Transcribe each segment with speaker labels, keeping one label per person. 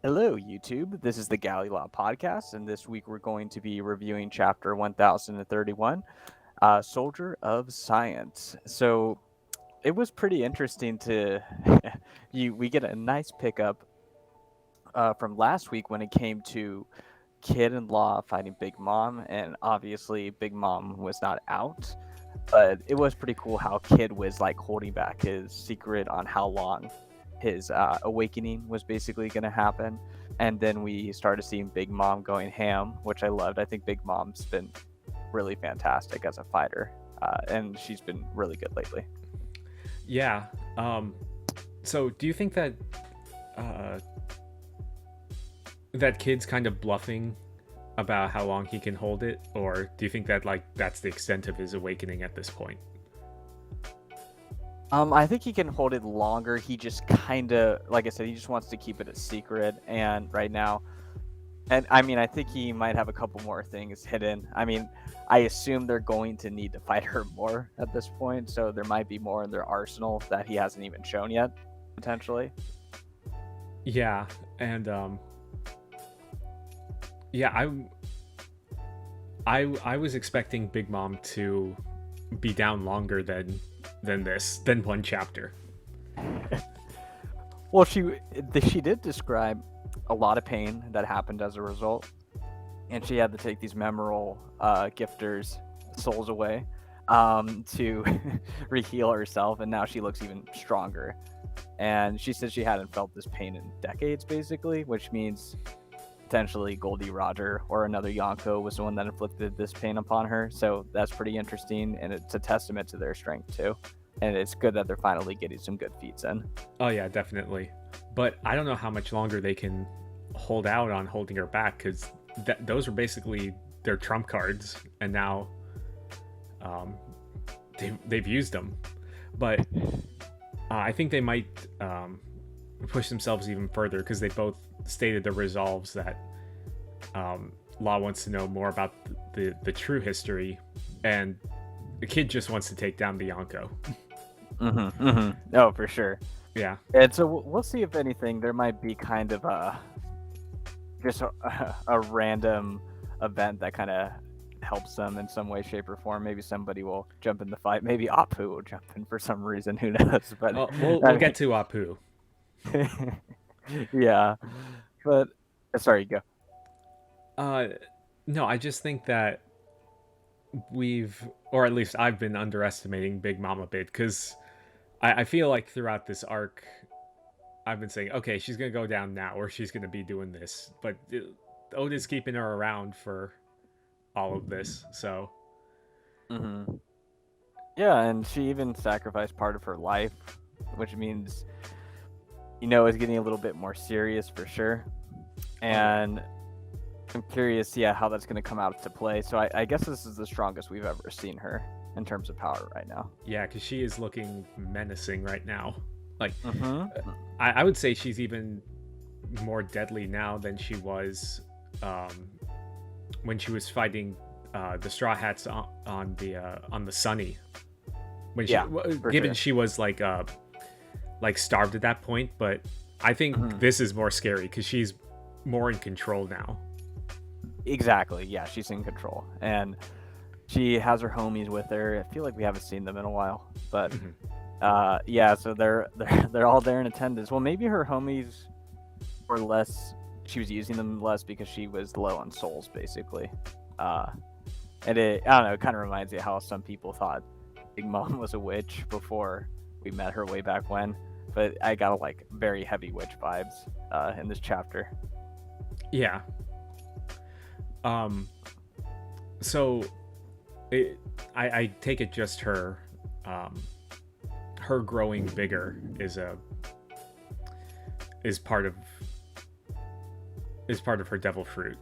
Speaker 1: Hello, YouTube. This is the Galley La Podcast, and this week we're going to be reviewing Chapter 1031, Soldier of Science. So it was pretty interesting to we get a nice pickup from last week when it came to Kid and Law fighting Big Mom, and obviously Big Mom was not out, but it was pretty cool how Kid was like holding back his secret on how long his awakening was basically going to happen. And then we started seeing Big Mom going ham, which I loved. I think Big Mom's been really fantastic as a fighter, and she's been really good lately.
Speaker 2: Yeah. So do you think that that kid's kind of bluffing about how long he can hold it, or do you think that that's the extent of his awakening at this point?
Speaker 1: I think he can hold it longer. He just kind of, like I said, he just wants to keep it a secret. And right now, and I mean, I think he might have a couple more things hidden. I mean, I assume they're going to need to fight her more at this point. So there might be more in their arsenal that he hasn't even shown yet, potentially.
Speaker 2: Yeah, and yeah, I was expecting Big Mom to be down longer than one chapter.
Speaker 1: Well, she did describe a lot of pain that happened as a result, and she had to take these memorable gifters' souls away to reheal herself, and now she looks even stronger. And she said she hadn't felt this pain in decades, basically, which means potentially Goldie Roger or another Yonko was the one that inflicted this pain upon her. So that's pretty interesting, and it's a testament to their strength too. And it's good that they're finally getting some good feats in.
Speaker 2: Oh yeah, definitely. But I don't know how much longer they can hold out on holding her back, because those were basically their trump cards, and now they've used them. But I think they might push themselves even further, because they both stated their resolves that Law wants to know more about the true history, and the kid just wants to take down the Yonko.
Speaker 1: Oh, for sure.
Speaker 2: Yeah.
Speaker 1: And so we'll see if anything, there might be kind of just a random event that kind of helps them in some way, shape, or form. Maybe somebody will jump in the fight. Maybe Apu will jump in for some reason. Who knows? But
Speaker 2: we'll get to Apu.
Speaker 1: Yeah, but sorry, go.
Speaker 2: No, I just think that or at least I've been underestimating Big Mom a bit, because I feel like throughout this arc, I've been saying, okay, she's gonna go down now, or she's gonna be doing this, but Oda's keeping her around for all of this, so.
Speaker 1: Yeah, and she even sacrificed part of her life, which means, is getting a little bit more serious for sure. And I'm curious, how that's going to come out to play. So I guess this is the strongest we've ever seen her in terms of power right now.
Speaker 2: Yeah, because she is looking menacing right now. Like, I would say she's even more deadly now than she was when she was fighting the Straw Hats on the Sunny. When she was like starved at that point, but I think this is more scary because she's more in control now.
Speaker 1: Exactly. Yeah, she's in control, and she has her homies with her. I feel like we haven't seen them in a while, but so they're all there in attendance. Well, maybe her homies were less. She was using them less because she was low on souls, basically. And I don't know. It kind of reminds me of how some people thought Big Mom was a witch before we met her way back when. But I got like very heavy witch vibes in this chapter.
Speaker 2: Yeah. So I take it just her growing bigger is part of her devil fruit.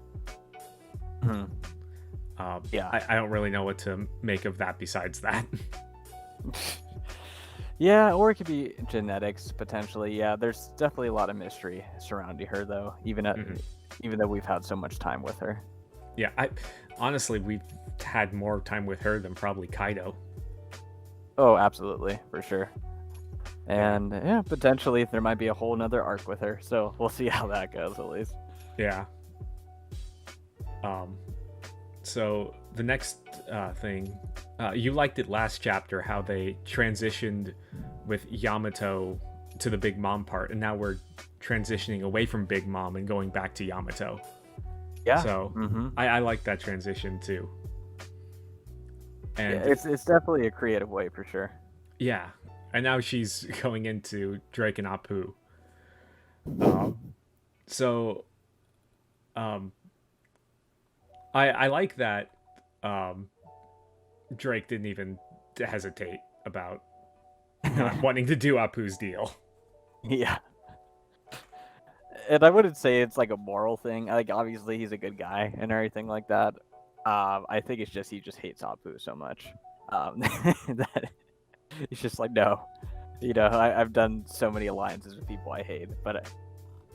Speaker 2: I don't really know what to make of that besides that.
Speaker 1: Yeah, or it could be genetics potentially. Yeah, there's definitely a lot of mystery surrounding her though, even though we've had so much time with her.
Speaker 2: Yeah, honestly, we've had more time with her than probably Kaido.
Speaker 1: Oh, absolutely, for sure. And yeah, potentially there might be a whole nother arc with her. So we'll see how that goes at least.
Speaker 2: Yeah. So the next thing, you liked it last chapter how they transitioned with Yamato to the Big Mom part, and now we're transitioning away from Big Mom and going back to Yamato.
Speaker 1: Yeah.
Speaker 2: So I like that transition too. And
Speaker 1: yeah, it's definitely a creative way for sure.
Speaker 2: Yeah, and now she's going into Drake and Apu. So, I like that Drake didn't even hesitate about not wanting to do Apu's deal.
Speaker 1: Yeah. And I wouldn't say it's like a moral thing. Like obviously he's a good guy and everything like that. I think it's just he just hates Apu so much. That he's just like, no. You know, I've done so many alliances with people I hate, but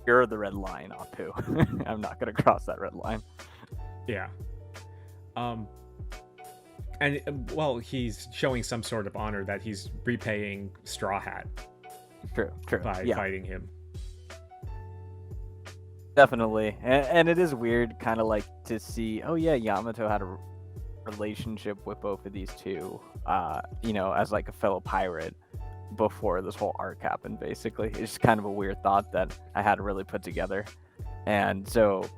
Speaker 1: you're the red line, Apu. I'm not gonna cross that red line.
Speaker 2: Yeah. And well, he's showing some sort of honor that he's repaying Straw Hat.
Speaker 1: True.
Speaker 2: By fighting him.
Speaker 1: Definitely, and it is weird, kind of like to see. Oh yeah, Yamato had a relationship with both of these two. You know, as like a fellow pirate before this whole arc happened. Basically, it's just kind of a weird thought that I had to really put together, and so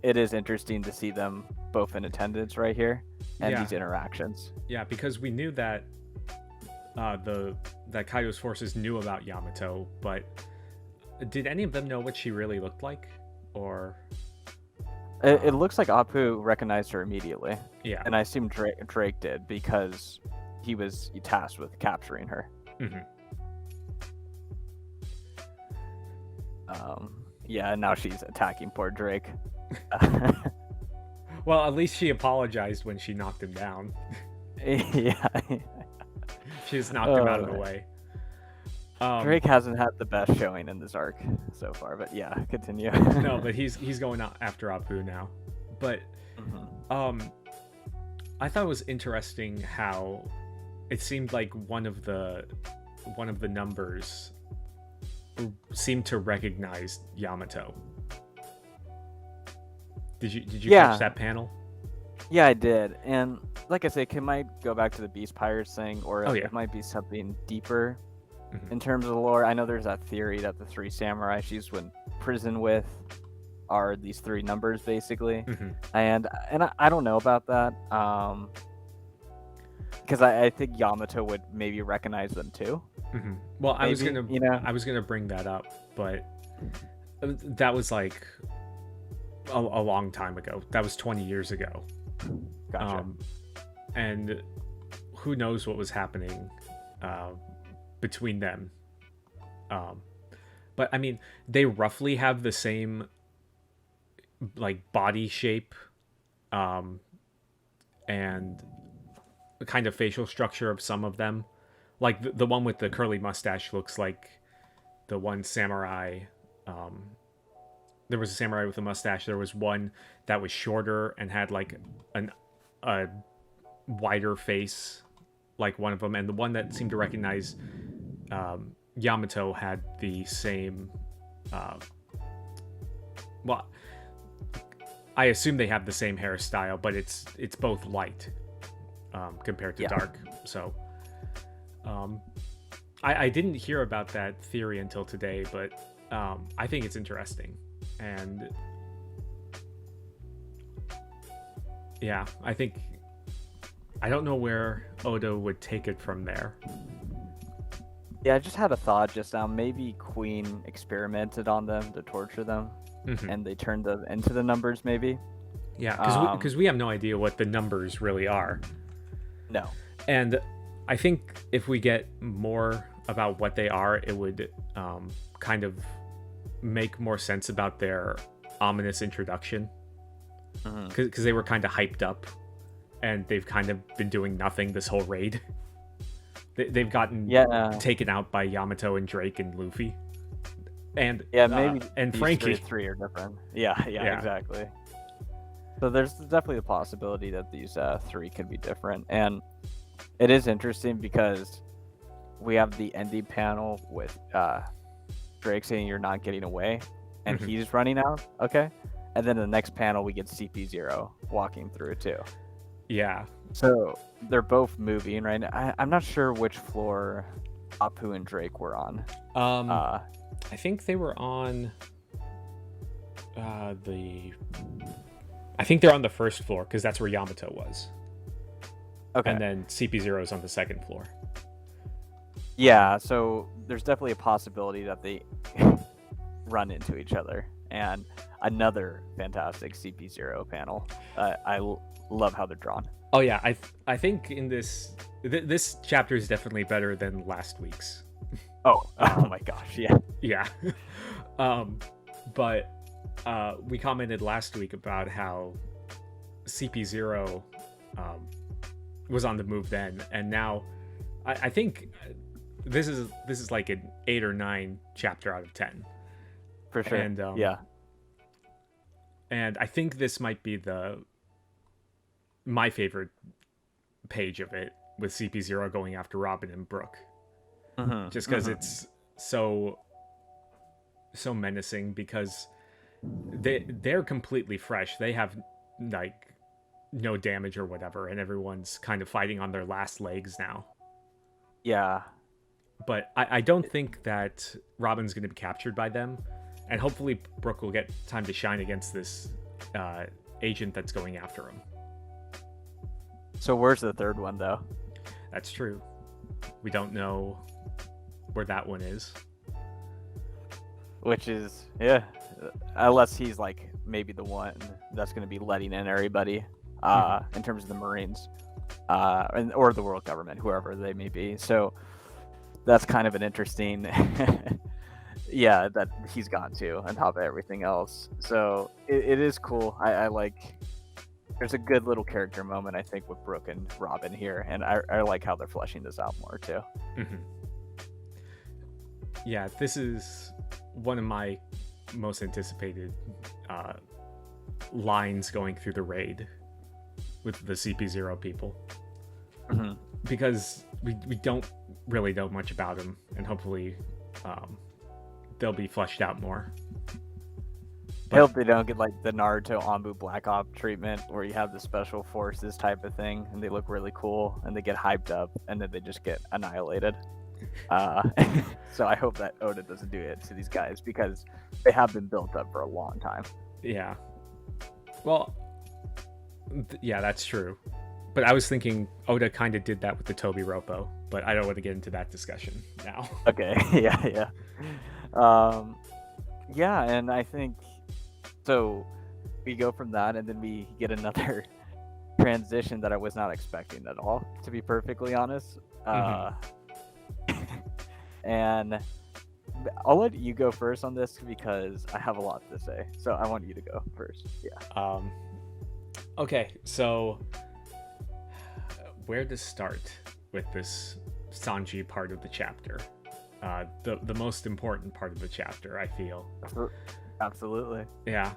Speaker 1: it is interesting to see them both in attendance right here and these interactions.
Speaker 2: Yeah, because we knew that that Kaido's forces knew about Yamato, but did any of them know what she really looked like? Or
Speaker 1: it looks like Apu recognized her immediately.
Speaker 2: Yeah,
Speaker 1: and I assume Drake did because he was tasked with capturing her. Yeah, and now she's attacking poor Drake.
Speaker 2: Well, at least she apologized when she knocked him down.
Speaker 1: Yeah.
Speaker 2: She just knocked him out of the way.
Speaker 1: Drake hasn't had the best showing in this arc so far, but yeah, continue.
Speaker 2: No, but he's going out after Apu now. But I thought it was interesting how it seemed like one of the numbers seemed to recognize Yamato. Did you catch that panel?
Speaker 1: Yeah, I did. And like I said, it might go back to the Beast Pirates thing, or it might be something deeper in terms of the lore. I know there's that theory that the three samurai she's in prison with are these three numbers, basically. And I don't know about that. Because I think Yamato would maybe recognize them too.
Speaker 2: Well, I was gonna bring that up, but that was like a long time ago. That was 20 years ago.
Speaker 1: Gotcha.
Speaker 2: And who knows what was happening between them. But I mean, they roughly have the same like body shape and the kind of facial structure of some of them. Like the one with the curly mustache looks like the one samurai. There was a samurai with a mustache. There was one that was shorter and had like a wider face, like one of them. And the one that seemed to recognize Yamato had the same. Well, I assume they have the same hairstyle, but it's both light compared to dark. So I didn't hear about that theory until today, but I think it's interesting. And yeah, I don't know where Oda would take it from there.
Speaker 1: Yeah, I just had a thought just now. Maybe Queen experimented on them to torture them, and they turned them into the numbers, maybe.
Speaker 2: Yeah, because we have no idea what the numbers really are.
Speaker 1: No.
Speaker 2: And I think if we get more about what they are, it would kind of make more sense about their ominous introduction. Because they were kind of hyped up, and they've kind of been doing nothing this whole raid. They've gotten taken out by Yamato and Drake and Luffy, and
Speaker 1: maybe
Speaker 2: and Frankie.
Speaker 1: Three are different. Yeah, exactly. So there's definitely the possibility that these three could be different, and it is interesting because we have the ending panel with Drake saying you're not getting away, and he's running out. Okay, and then the next panel we get CP0 walking through too.
Speaker 2: Yeah.
Speaker 1: So they're both moving right now. I'm not sure which floor Apu and Drake were on.
Speaker 2: I think they were on I think they're on the first floor because that's where Yamato was.
Speaker 1: Okay.
Speaker 2: And then CP0 is on the second floor.
Speaker 1: Yeah, so there's definitely a possibility that they run into each other. And another fantastic CP0 panel. I love how they're drawn.
Speaker 2: Oh yeah, I think in this chapter is definitely better than last week's.
Speaker 1: Oh my gosh, yeah.
Speaker 2: Yeah. But we commented last week about how CP0 was on the move then, and now I think this is like an 8 or 9 chapter out of 10
Speaker 1: for sure. And yeah,
Speaker 2: and I think this might be my favorite page of it, with CP0 going after Robin and Brooke, just because it's so menacing, because they're completely fresh. They have like no damage or whatever, and everyone's kind of fighting on their last legs now.
Speaker 1: Yeah,
Speaker 2: but I don't think that Robin's going to be captured by them, and hopefully Brooke will get time to shine against this agent that's going after him.
Speaker 1: So where's the third one though?
Speaker 2: That's true. We don't know where that one is.
Speaker 1: Which is, yeah, unless he's like maybe the one that's going to be letting in everybody in terms of the Marines or the world government, whoever they may be. So that's kind of an interesting, yeah, that he's gone to on top of everything else. So it is cool. I like, there's a good little character moment, I think, with Brooke and Robin here. And I like how they're fleshing this out more too.
Speaker 2: Yeah, this is one of my most anticipated lines going through the raid with the CP0 people, because we don't really know much about them, and hopefully they'll be fleshed out more.
Speaker 1: I hope they don't get like the Naruto Anbu Black Ops treatment, where you have the special forces type of thing and they look really cool and they get hyped up and then they just get annihilated. So I hope that Oda doesn't do it to these guys, because they have been built up for a long time.
Speaker 2: Yeah. Well, yeah, that's true. But I was thinking Oda kind of did that with the Tobi Roppo, but I don't want to get into that discussion now.
Speaker 1: Okay. Yeah. Yeah, and I think so. We go from that, and then we get another transition that I was not expecting at all, to be perfectly honest. And I'll let you go first on this because I have a lot to say. So I want you to go first. Yeah.
Speaker 2: Okay, so where to start with this Sanji part of the chapter? The most important part of the chapter, I feel.
Speaker 1: Absolutely.
Speaker 2: Yeah.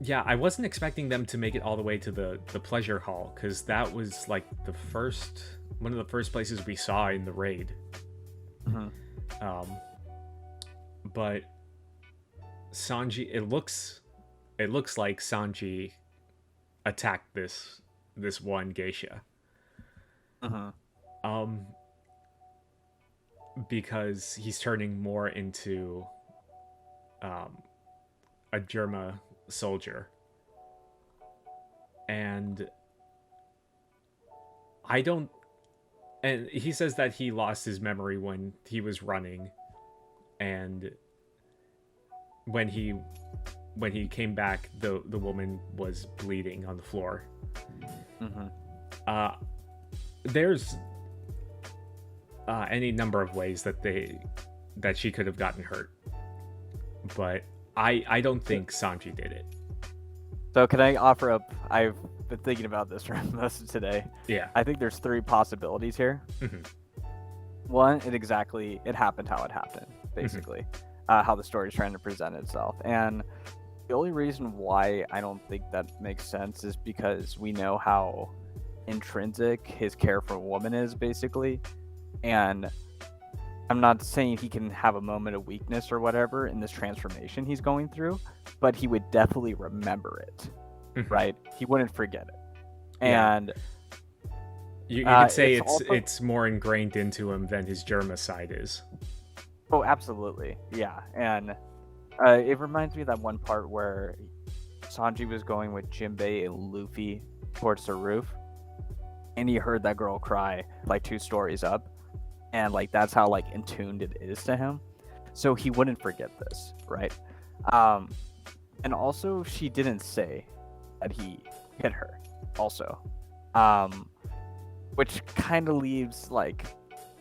Speaker 2: Yeah, I wasn't expecting them to make it all the way to the pleasure hall, because that was like one of the first places we saw in the raid. But Sanji, it looks like Sanji attacked this one geisha. Because he's turning more into a Germa soldier, and and he says that he lost his memory when he was running, and when he came back, the woman was bleeding on the floor. There's any number of ways that she could have gotten hurt, but I don't think Sanji did it.
Speaker 1: So can I offer up? I've been thinking about this for most of today.
Speaker 2: Yeah.
Speaker 1: I think there's 3 possibilities here. One, it happened how it happened, basically. How the story is trying to present itself. And the only reason why I don't think that makes sense is because we know how intrinsic his care for a woman is, basically. And I'm not saying he can have a moment of weakness or whatever in this transformation he's going through, but he would definitely remember it, right? He wouldn't forget it.
Speaker 2: Yeah.
Speaker 1: And
Speaker 2: you could say
Speaker 1: it's also...
Speaker 2: it's more ingrained into him than his Germa side is.
Speaker 1: Oh, absolutely. Yeah. And it reminds me of that one part where Sanji was going with Jinbei and Luffy towards the roof, and he heard that girl cry like 2 stories up, and like that's how like in tuned it is to him. So he wouldn't forget this, right? And also she didn't say that he hit her also, which kind of leaves like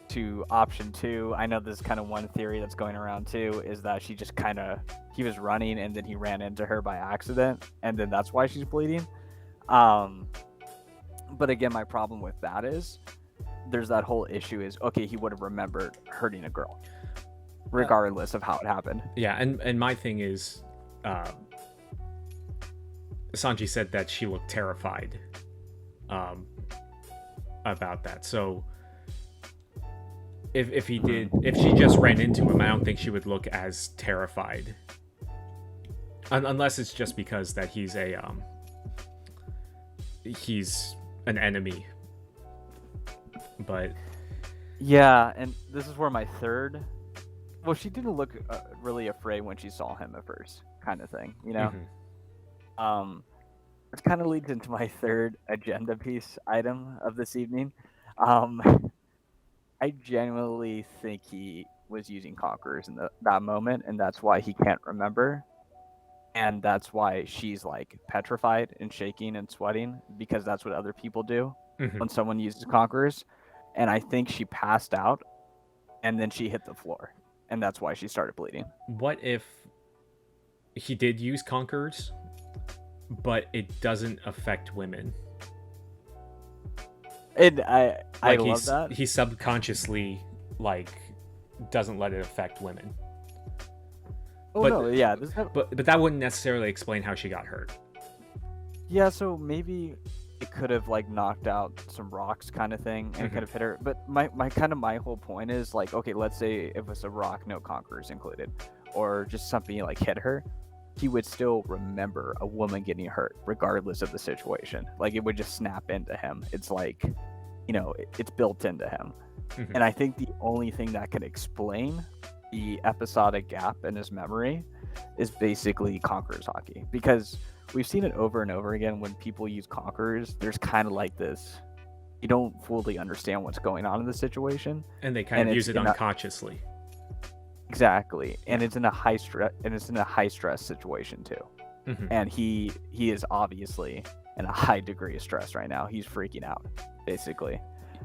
Speaker 1: to option 2. I know there's kind of one theory that's going around too, is that she just he was running and then he ran into her by accident, and then that's why she's bleeding. But again, my problem with that is there's that whole issue is, okay, he would have remembered hurting a girl regardless of how it happened.
Speaker 2: Yeah, and my thing is, Sanji said that she looked terrified about that. So if she just ran into him, I don't think she would look as terrified, unless it's just because that he's an enemy. But
Speaker 1: yeah, and this is where my third... Well, she didn't look really afraid when she saw him at first, kind of thing, you know? It kind of leads into my third agenda piece item of this evening. I genuinely think he was using conquerors in that moment, and that's why he can't remember. And that's why she's like petrified and shaking and sweating, because that's what other people do when someone uses conquerors. And I think she passed out and then she hit the floor, and that's why she started bleeding.
Speaker 2: What if he did use conquerors, but it doesn't affect women?
Speaker 1: And I love that.
Speaker 2: He subconsciously like doesn't let it affect women.
Speaker 1: Oh, no, yeah.
Speaker 2: But that wouldn't necessarily explain how she got hurt.
Speaker 1: Yeah, so maybe it could have like knocked out some rocks kind of thing, and it could have hit her. But my whole point is like, okay, let's say if it was a rock, no conquerors included, or just something like hit her, he would still remember a woman getting hurt regardless of the situation. Like it would just snap into him. It's like, you know, it's built into him. And I think the only thing that can explain the episodic gap in his memory is basically conquerors hockey, because we've seen it over and over again. When people use conquerors, there's kind of like this, you don't fully understand what's going on in the situation,
Speaker 2: and they kind of use it unconsciously.
Speaker 1: Exactly. And it's in a high stress situation too. And he is obviously in a high degree of stress right now. He's freaking out basically.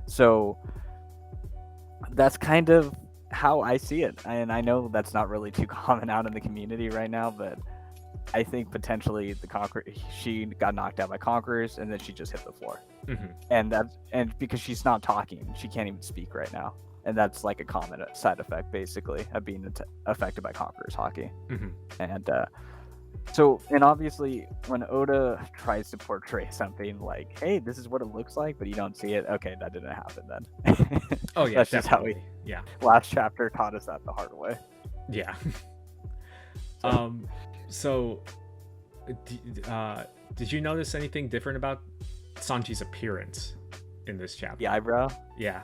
Speaker 1: So that's kind of how I see it. And I know that's not really too common out in the community right now, but I think potentially she got knocked out by conquerors, and then she just hit the floor. And because she's not talking, she can't even speak right now. And that's like a common side effect, basically, of being affected by conquerors hockey. And and obviously, when Oda tries to portray something like, hey, this is what it looks like, but you don't see it, okay, that didn't happen then.
Speaker 2: Oh, yeah,
Speaker 1: that's just how last chapter taught us that the hard way.
Speaker 2: Yeah. So, did you notice anything different about Sanji's appearance in this chapter?
Speaker 1: The eyebrow?
Speaker 2: Yeah.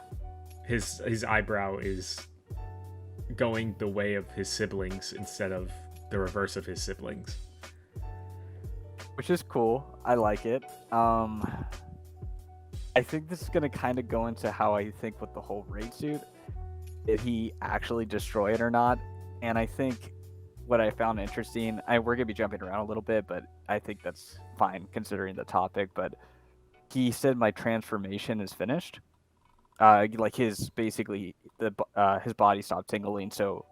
Speaker 2: His eyebrow is going the way of his siblings instead of the reverse of his siblings.
Speaker 1: Which is cool. I like it. I think this is going to kind of go into how I think with the whole raid suit, did he actually destroy it or not? And I think what I found interesting, we're going to be jumping around a little bit, but I think that's fine considering the topic. But he said my transformation is finished. Like his body stopped tingling. So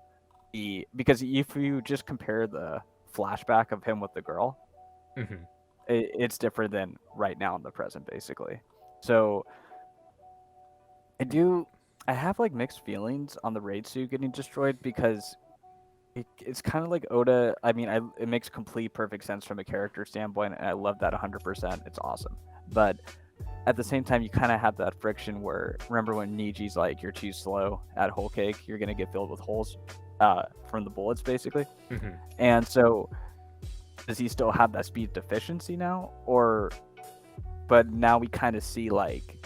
Speaker 1: because if you just compare the flashback of him with the girl, it's different than right now in the present, basically. So I have like mixed feelings on the raid suit getting destroyed, because it's kind of like Oda. I mean, it makes complete perfect sense from a character standpoint, and I love that 100%. It's awesome. But at the same time, you kind of have that friction where, remember when Niji's like, you're too slow at Whole Cake, you're going to get filled with holes from the bullets, basically.
Speaker 2: Mm-hmm.
Speaker 1: And so, does he still have that speed deficiency now? But now we kind of see, like,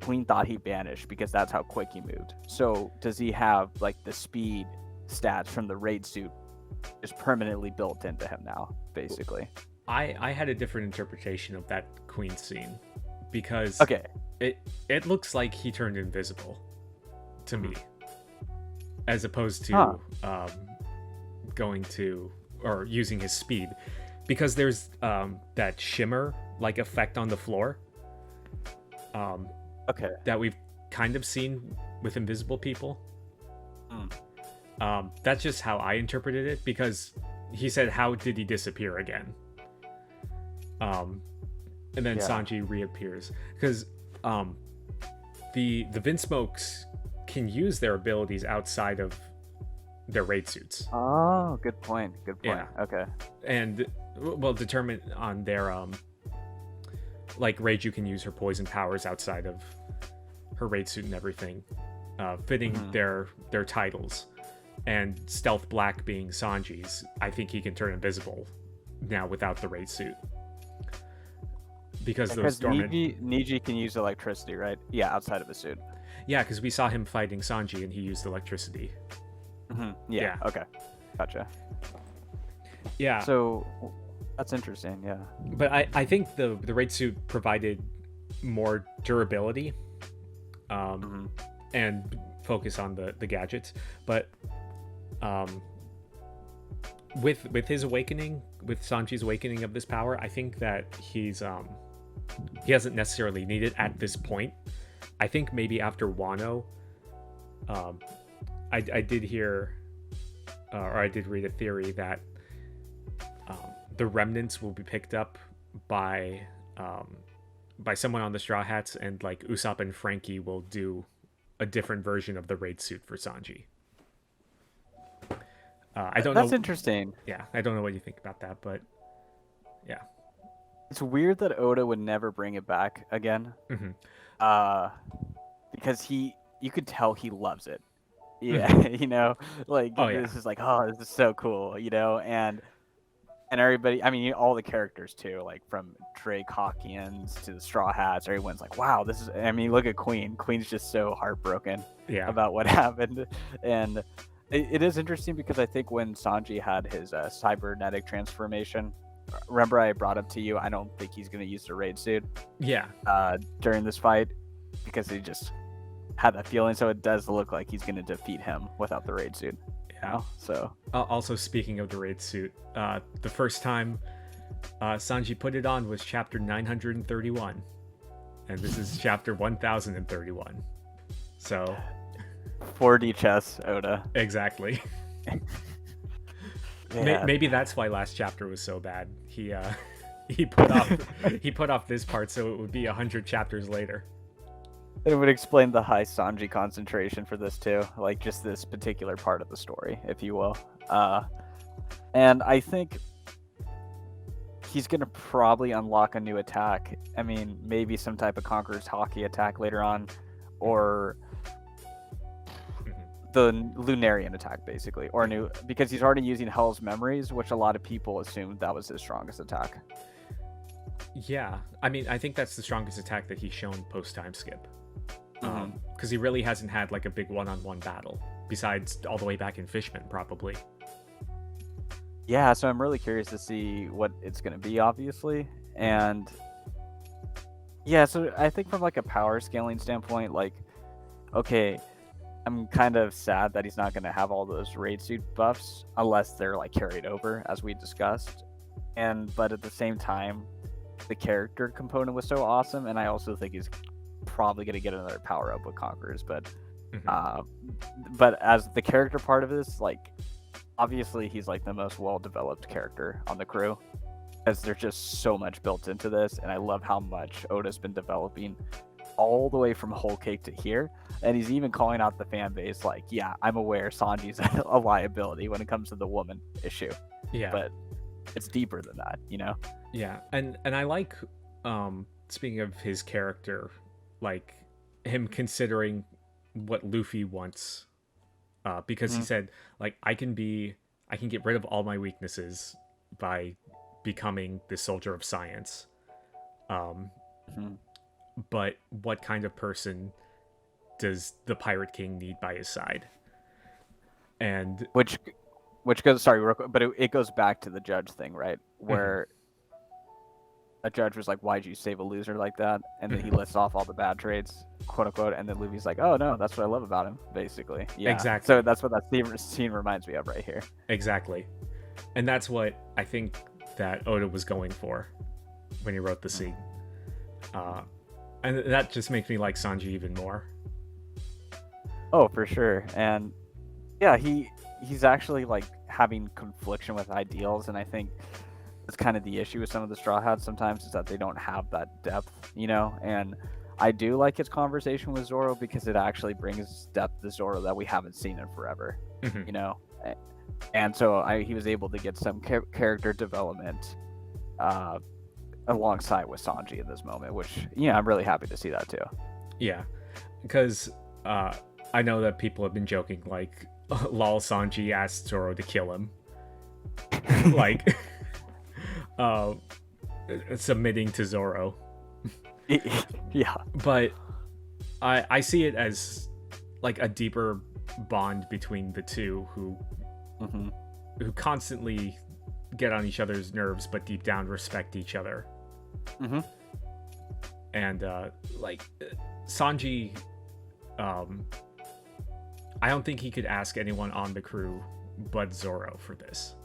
Speaker 1: Queen thought he vanished because that's how quick he moved. So, does he have, like, the speed stats from the raid suit just permanently built into him now, basically?
Speaker 2: I had a different interpretation of that Queen scene because it looks like he turned invisible to me, as opposed to going to or using his speed, because there's that shimmer like effect on the floor that we've kind of seen with invisible people. That's just how I interpreted it, because he said, how did he disappear again? And then Sanji reappears, because the Vinsmokes can use their abilities outside of their raid suits.
Speaker 1: Oh, good point. Yeah. Okay.
Speaker 2: And well, determined on their like Reiju can use her poison powers outside of her raid suit and everything, fitting their titles. And Stealth Black being Sanji's, I think he can turn invisible now without the raid suit. Because those dormant...
Speaker 1: Niji can use electricity, right? Yeah, outside of his suit.
Speaker 2: Yeah, because we saw him fighting Sanji and he used electricity.
Speaker 1: Yeah, okay. Gotcha.
Speaker 2: Yeah.
Speaker 1: So, that's interesting, yeah.
Speaker 2: But I think the raid suit provided more durability and focus on the gadgets. But with his awakening, with Sanji's awakening of this power, I think that he hasn't necessarily needed at this point. I think maybe after Wano, I did hear, or I did read a theory that the remnants will be picked up by someone on the Straw Hats, and like Usopp and Frankie will do a different version of the raid suit for Sanji. I don't know.
Speaker 1: That's interesting.
Speaker 2: Yeah, I don't know what you think about that, but yeah.
Speaker 1: It's weird that Oda would never bring it back again. Because you could tell he loves it. Yeah, this is like, oh, this is so cool, and everybody, I mean, all the characters too, like from Drake Hawkians to the Straw Hats, everyone's like, wow, this is, I mean, look at Queen. Queen's just so heartbroken about what happened. And it is interesting because I think when Sanji had his cybernetic transformation, remember I brought up to you, I don't think he's going to use the raid suit during this fight, because he just had that feeling. So it does look like he's going to defeat him without the raid suit. So
Speaker 2: also, speaking of the raid suit, the first time Sanji put it on was chapter 931, and this is chapter 1031. So
Speaker 1: 4D chess, Oda.
Speaker 2: Exactly. Maybe that's why last chapter was so bad. He put off this part so it would be 100 chapters later.
Speaker 1: It would explain the high Sanji concentration for this too, like just this particular part of the story, if you will. And I think he's going to probably unlock a new attack. I mean, maybe some type of Conqueror's Hockey attack later on, or the Lunarian attack, basically, or because he's already using Hell's Memories, which a lot of people assumed that was his strongest attack.
Speaker 2: Yeah, I mean, I think that's the strongest attack that he's shown post-time skip. Because he really hasn't had like a big one-on-one battle, besides all the way back in Fishman, probably.
Speaker 1: Yeah, so I'm really curious to see what it's going to be, obviously. And yeah, so I think from like a power scaling standpoint, like, okay, I'm kind of sad that he's not going to have all those raid suit buffs unless they're like carried over, as we discussed. But at the same time, the character component was so awesome, and I also think he's probably going to get another power up with Conquerors. But as the character part of this, like, obviously he's like the most well-developed character on the crew, as there's just so much built into this, and I love how much Oda's been developing all the way from Whole Cake to here. And he's even calling out the fan base like, yeah, I'm aware Sanji's a liability when it comes to the woman issue, but it's deeper than that,
Speaker 2: Yeah, and I like speaking of his character, like him considering what Luffy wants, because he said like I can get rid of all my weaknesses by becoming the soldier of science. But what kind of person does the Pirate King need by his side? And
Speaker 1: which goes, sorry, real quick, but it goes back to the judge thing, right? Where a judge was like, "Why'd you save a loser like that?" And then he lists off all the bad traits, quote unquote, and then Luffy's like, "Oh no, that's what I love about him," basically. Yeah,
Speaker 2: exactly.
Speaker 1: So that's what that scene reminds me of right here.
Speaker 2: Exactly, and that's what I think that Oda was going for when he wrote the scene, and that just makes me like Sanji even more.
Speaker 1: Oh, for sure, and yeah, he's actually like having confliction with ideals, and I think it's kind of the issue with some of the Straw Hats sometimes is that they don't have that depth, you know. And I do like his conversation with Zoro because it actually brings depth to Zoro that we haven't seen in forever, you know. And so he was able to get some character development alongside with Sanji in this moment, which, yeah, I'm really happy to see that too.
Speaker 2: Yeah, because I know that people have been joking like, lol, Sanji asked Zoro to kill him. Like, submitting to Zoro.
Speaker 1: Yeah.
Speaker 2: But I see it as like a deeper bond between the two who constantly get on each other's nerves, but deep down respect each other. And like Sanji, I don't think he could ask anyone on the crew but Zoro for this.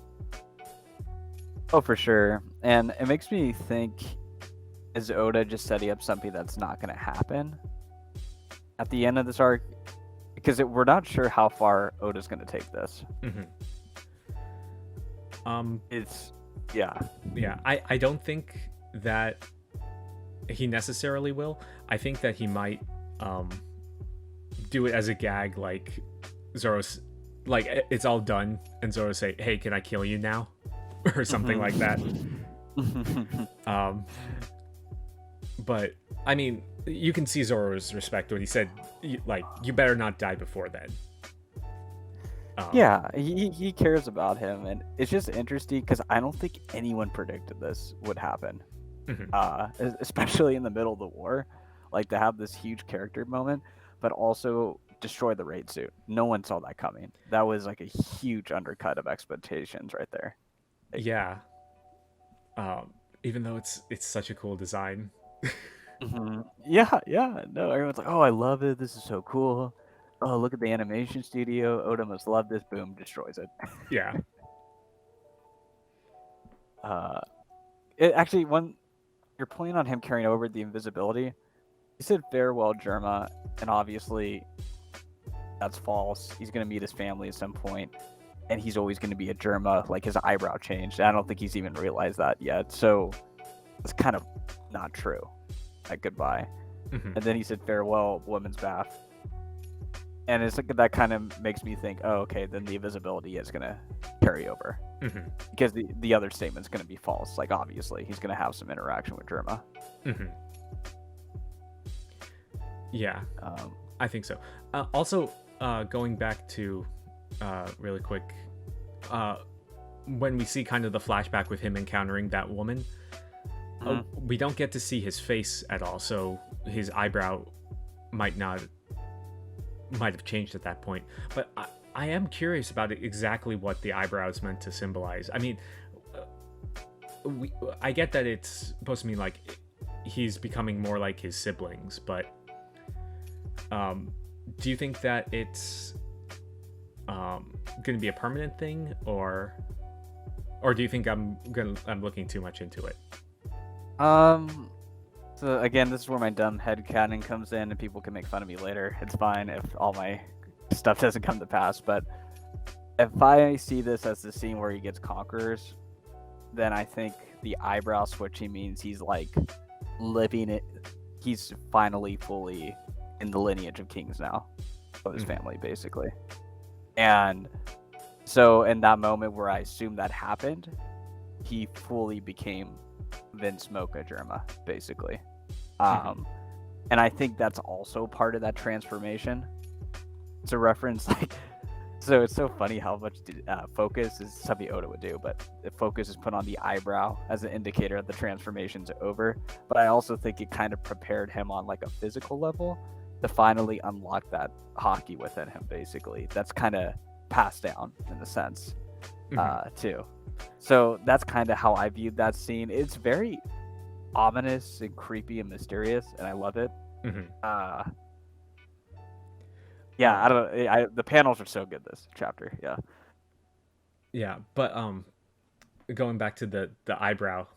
Speaker 1: Oh, for sure. And it makes me think, is Oda just setting up something that's not going to happen at the end of this arc? Because we're not sure how far Oda's going to take this. It's, yeah.
Speaker 2: Yeah, I don't think that he necessarily will. I think that he might do it as a gag, like Zoro's, like it's all done, and Zoro say, "Hey, can I kill you now?" or something like that. But I mean, you can see Zoro's respect when he said, "Like, you better not die before then."
Speaker 1: Yeah, he cares about him, and it's just interesting because I don't think anyone predicted this would happen, especially in the middle of the war, like to have this huge character moment, but also destroy the raid suit. No one saw that coming. That was like a huge undercut of expectations right there.
Speaker 2: Yeah. Even though it's such a cool design.
Speaker 1: Yeah. No, everyone's like, "Oh, I love it. This is so cool. Oh, look at the animation studio. Oda must love this." Boom, destroys it.
Speaker 2: Yeah.
Speaker 1: Actually, when you're playing on him carrying over the invisibility, he said farewell, Germa, and obviously that's false. He's gonna meet his family at some point, and he's always gonna be a Germa. Like his eyebrow changed. I don't think he's even realized that yet. So it's kind of not true. Like goodbye, and then he said farewell, women's bath. And it's like that kind of makes me think, oh, okay, then the invisibility is gonna carry over, because the other statement's gonna be false. Like obviously, he's gonna have some interaction with Germa.
Speaker 2: Yeah, I think so. Also, going back to really quick, when we see kind of the flashback with him encountering that woman, we don't get to see his face at all, so his eyebrow might have changed at that point. But I am curious about exactly what the eyebrow is meant to symbolize. I mean, I get that it's supposed to mean like he's becoming more like his siblings, but do you think that it's going to be a permanent thing, or do you think I'm looking too much into it?
Speaker 1: So again, this is where my dumb headcanon comes in, and people can make fun of me later. It's fine if all my stuff doesn't come to pass, but if I see this as the scene where he gets conquerors, then I think the eyebrow switching means he's like living it. He's finally fully in the lineage of kings now, of his family, basically. And so in that moment where I assume that happened, he fully became Vince Mocha Germa, basically. And I think that's also part of that transformation. It's a reference, like, so it's so funny how much focus is something Oda would do, but the focus is put on the eyebrow as an indicator that the transformation's over. But I also think it kind of prepared him on like a physical level to finally unlock that hockey within him, basically. That's kind of passed down in a sense, too. So that's kind of how I viewed that scene. It's very ominous and creepy and mysterious, and I love it. Yeah, I don't. The panels are so good this chapter.
Speaker 2: Yeah, but going back to the eyebrow,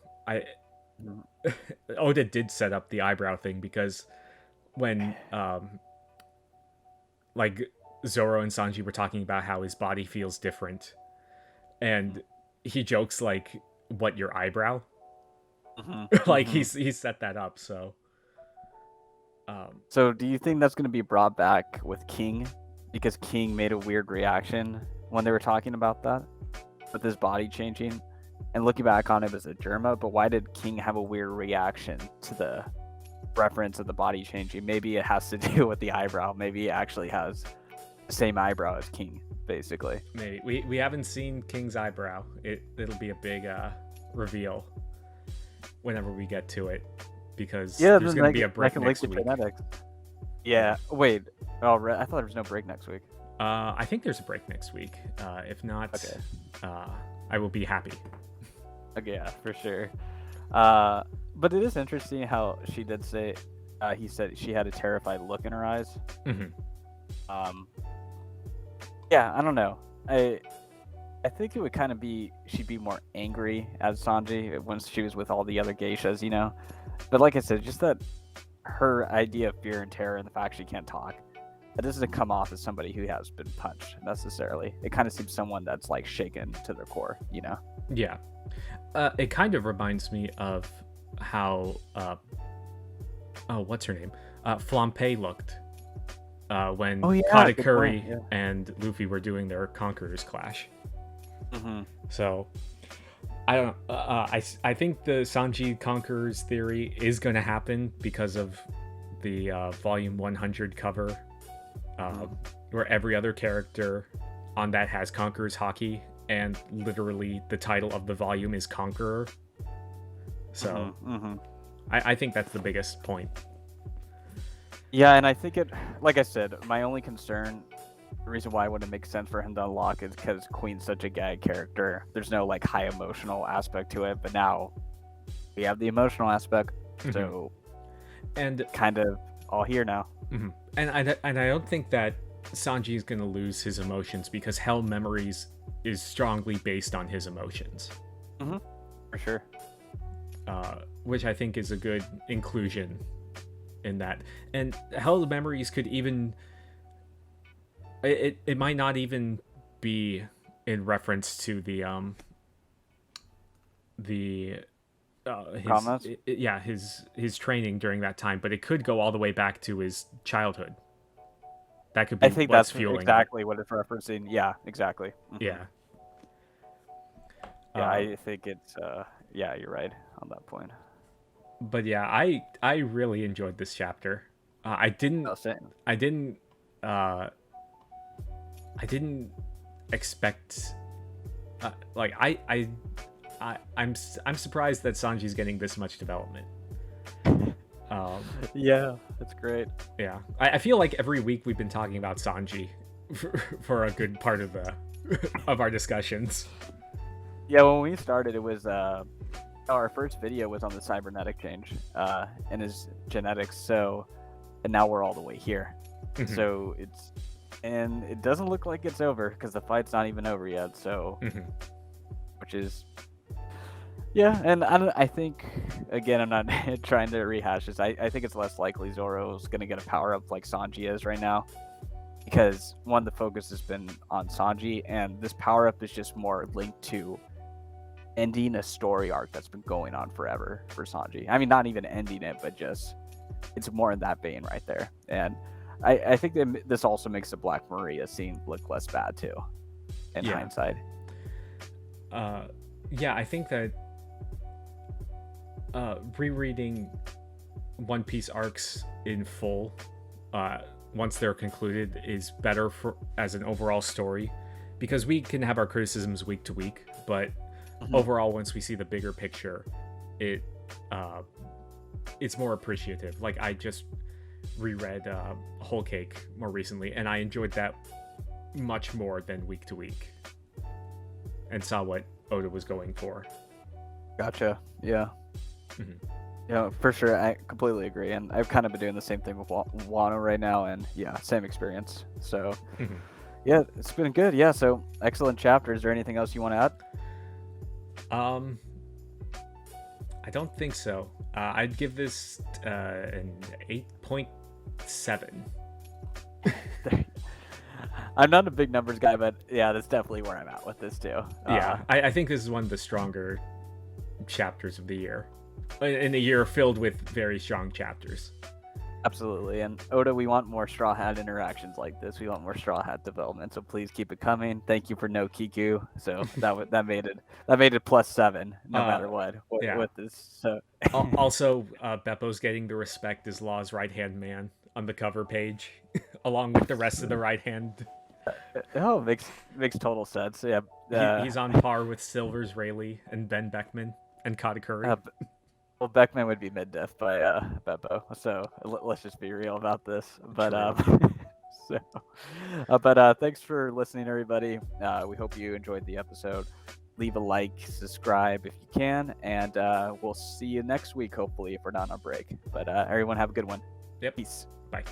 Speaker 2: Oda did set up the eyebrow thing, because when like Zoro and Sanji were talking about how his body feels different, and he jokes like, "What, your eyebrow?" Like he set that up. So
Speaker 1: so do you think that's going to be brought back with King, because King made a weird reaction when they were talking about that with his body changing, and looking back on it as a Germa? But why did King have a weird reaction to the reference of the body changing? Maybe it has to do with the eyebrow. Maybe it actually has the same eyebrow as King, basically.
Speaker 2: Maybe we haven't seen King's eyebrow. It'll be a big reveal whenever we get to it, because there's going to be a break next week.
Speaker 1: Yeah. Wait. Oh, I thought there was no break next week.
Speaker 2: I think there's a break next week. If not, I will be happy.
Speaker 1: Okay, yeah, for sure. But it is interesting how she did say, he said she had a terrified look in her eyes. Yeah, I don't know. I think it would kind of be, she'd be more angry as Sanji once she was with all the other geishas, you know? But like I said, just that her idea of fear and terror and the fact she can't talk, it doesn't come off as somebody who has been punched necessarily. It kind of seems someone that's like shaken to their core, you know?
Speaker 2: Yeah. It kind of reminds me of how, what's her name? Flampe looked when Katakuri and Luffy were doing their Conqueror's Clash. So, I don't. I think the Sanji Conqueror's theory is going to happen because of the Volume 100 cover, where every other character on that has Conqueror's Haki, and literally the title of the volume is Conqueror. So, I think that's the biggest point.
Speaker 1: Yeah, and I think it, like I said, my only concern, the reason why it wouldn't make sense for him to unlock is because Queen's such a gag character. There's no like high emotional aspect to it, but now we have the emotional aspect, so
Speaker 2: and
Speaker 1: kind of all here now.
Speaker 2: And I don't think that Sanji is going to lose his emotions, because Hell Memories is strongly based on his emotions.
Speaker 1: For sure.
Speaker 2: Which I think is a good inclusion in that. And Hell Memories could even... It might not even be in reference to his training during that time, but it could go all the way back to his childhood. That could be.
Speaker 1: I think
Speaker 2: what's
Speaker 1: that's
Speaker 2: fueling
Speaker 1: exactly what it's referencing. Yeah, exactly.
Speaker 2: Yeah.
Speaker 1: Yeah, I think it's. Yeah, you're right on that point.
Speaker 2: But yeah, I really enjoyed this chapter. I didn't expect. I'm surprised that Sanji's getting this much development.
Speaker 1: Yeah, that's great.
Speaker 2: Yeah, I feel like every week we've been talking about Sanji for a good part of our discussions.
Speaker 1: Yeah, when we started, it was our first video was on the cybernetic change and his genetics. And now we're all the way here. So and it doesn't look like it's over, because the fight's not even over yet. So, which is. Yeah, and I think, again, I'm not trying to rehash this. I think it's less likely Zoro's going to get a power-up like Sanji is right now, because, one, the focus has been on Sanji, and this power-up is just more linked to ending a story arc that's been going on forever for Sanji. I mean, not even ending it, but just, it's more in that vein right there. And I think that this also makes the Black Maria scene look less bad, too, in hindsight.
Speaker 2: Yeah, I think that rereading One Piece arcs in full, once they're concluded, is better for as an overall story, because we can have our criticisms week to week, but overall, once we see the bigger picture, it's more appreciative. Like, I just reread Whole Cake more recently, and I enjoyed that much more than week to week, and saw what Oda was going for.
Speaker 1: Gotcha. Yeah. Yeah, for sure. I completely agree, and I've kind of been doing the same thing with Wano right now, and yeah, same experience. So, yeah, it's been good. Yeah, so excellent chapter. Is there anything else you want to add?
Speaker 2: I don't think so. I'd give this an 8.7.
Speaker 1: I'm not a big numbers guy, but yeah, that's definitely where I'm at with this too.
Speaker 2: Yeah, I think this is one of the stronger chapters of the year, in a year filled with very strong chapters.
Speaker 1: Absolutely. And Oda, we want more Straw Hat interactions like this. We want more Straw Hat development. So please keep it coming. Thank you for no Kiku. So that made it +7 no matter what with this. So
Speaker 2: also, Beppo's getting the respect as Law's right-hand man on the cover page, along with the rest of the right hand.
Speaker 1: Oh, makes total sense. Yeah.
Speaker 2: He's on par with Silver's Rayleigh and Ben Beckman and Katakuri.
Speaker 1: Well, Beckman would be mid-diff by Beppo, so let's just be real about this. But thanks for listening, everybody. We hope you enjoyed the episode. Leave a like, subscribe if you can, and we'll see you next week, hopefully, if we're not on break. But everyone have a good one.
Speaker 2: Yep.
Speaker 1: Peace.
Speaker 2: Bye.